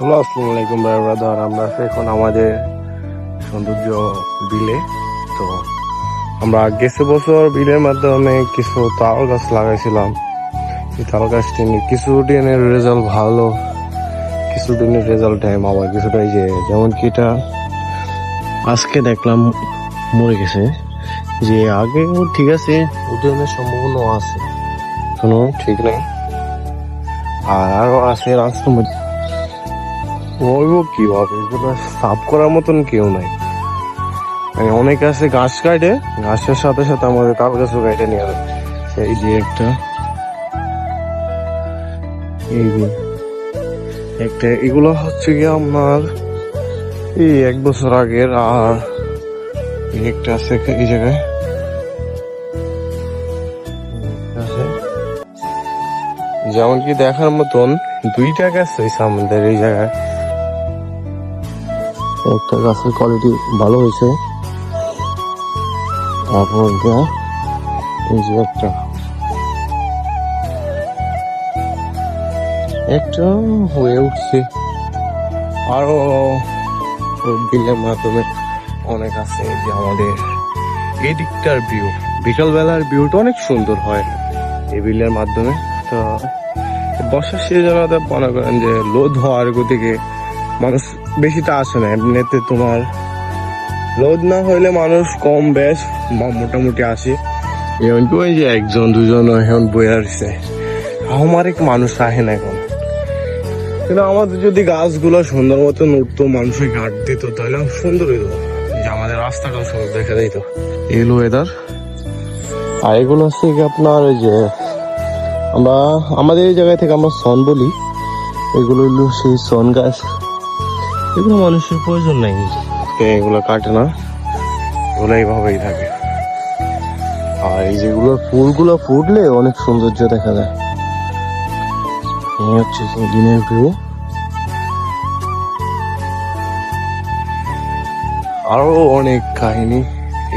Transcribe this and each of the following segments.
Hello, আসসালামু আলাইকুম ভাই ব্রাদার। আমরা আছি এখন আমাদের সৌন্দর্য বিলে। তো আমরা গেছে বছর বিলের মাধ্যমে কিছু তাল গাছ লাগাইছিলাম। এই তাল গাছটি কিছুদিনের রেজাল্ট ভালো, কিছুদিনের রেজাল্ট টাইম আবার কিছুটা এই যে যেমন কি এটা আজকে দেখলাম মরে গেছে। যে আগে ঠিক আছে, উদ্যানের সম্ভাবনা আছে, কোনো ঠিক নেই। আর আরো আছে রাস্তার মধ্যে বলবো কিভাবে, এগুলো সাফ করার মতন কেউ নাই। মানে অনেকে আছে গাছ কাটে, গাছের সাথে সাথে আমাদের তাল গাছও কেটে নিয়ে যাবে। এই যে একটা এগুলো হচ্ছে কি আপনার এই 1 বছর আগের। আর একটা আছে এই জায়গায় আছে, যেমন কি দেখার মতন 2টা গাছ হয়েছে আমাদের এই জায়গায়। একটা গাছের কোয়ালিটি ভালো হয়েছে, তারপর এই যে একটা হয়ে উঠছে। আরো বিলের মাধ্যমে অনেক আছে। যে আমাদের এই দিকটার ভিউ, বিকাল বেলার ভিউটা অনেক সুন্দর হয় এই বিলের মাধ্যমে। তো বর্ষার সিজনে মনে করেন যে লোদ হওয়ার গতিকে মানুষ বেশিটা আসে না। এমনিতে তোমার লোদ না হইলে মানুষ কম বেশ মোটামুটি আসে। এমন কি ওই যে 1-2 জন এখন বয়ে আসছে, আমার এক মানুষ আসে না এখন। কিন্তু আমাদের যদি গাছগুলো সুন্দর মতন উঠতো, মানুষের ঘাট দিত, তাহলে সুন্দর হইতো, যে আমাদের রাস্তাটাও সুন্দর দেখা যেত। এগুলো ওয়েদার। আর এগুলো হচ্ছে কি আপনার ওই যে আমরা আমাদের এই জায়গায় থেকে আমরা সন বলি, এগুলো হইলো সেই সন গাছ। এগুলো মানুষের প্রয়োজন নাই, এগুলো কাটে না, এগুলো এইভাবেই থাকে। আর এই যেগুলো ফুলগুলো ফুটলে অনেক সৌন্দর্য দেখা যায়। এই হচ্ছে দিনের ভিউ। আরো অনেক কাহিনী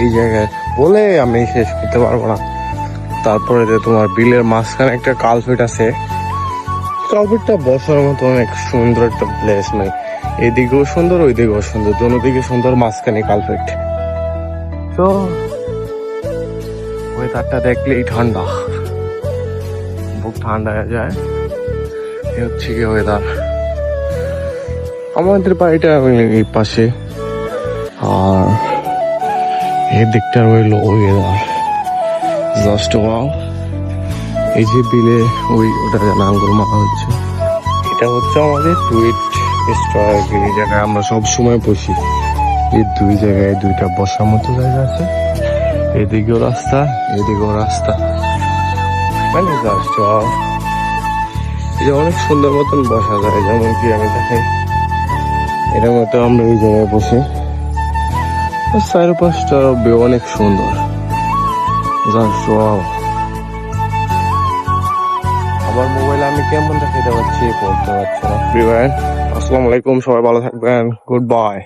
এই জায়গায় বলে আমি শেষ করতে পারবো না। তারপরে যে তোমার বিলের মাঝখানে একটা কালভেট আছে, কালভেটটা বসার মতো অনেক সুন্দর একটা প্লেস। নাই এদিকেও সুন্দর, ওইদিকেও সুন্দর, দুদিকে সুন্দর, মাঝখানে কালভেট। তো ওয়েদারটা দেখলেই ঠান্ডা, বুক ঠান্ডা হয়ে যায়। এ হচ্ছে কি ওয়েদার। আমাদের বাড়িটা এই পাশে, আর এই দিকটা রইল ওয়েদার জাস্ট ওয়াও। এই যে বিলে ওটা নাঙ্গল মারা হচ্ছে, এটা হচ্ছে আমাদের টুইট স্টল। এই জায়গায় আমরা সব সময় বসি। এই 2 জায়গায় 2টা বসার মতো জায়গা আছে, এদিকেও রাস্তা, এদিকেও রাস্তা, মানে জাস্ট ওয়াও। এই যে অনেক সুন্দর মতন বসা যায়, যেমন কি আমি দেখাই, এটার মতো আমরা এই জায়গায় বসে। চারপাশটা অনেক সুন্দর, জাস্ট ওয়াও। আমার মোবাইলে আমি কেমন দেখাতে পারছি বলতে পারছি না। আসসালামু আলাইকুম, সবাই ভালো থাকবেন, গুড বাই।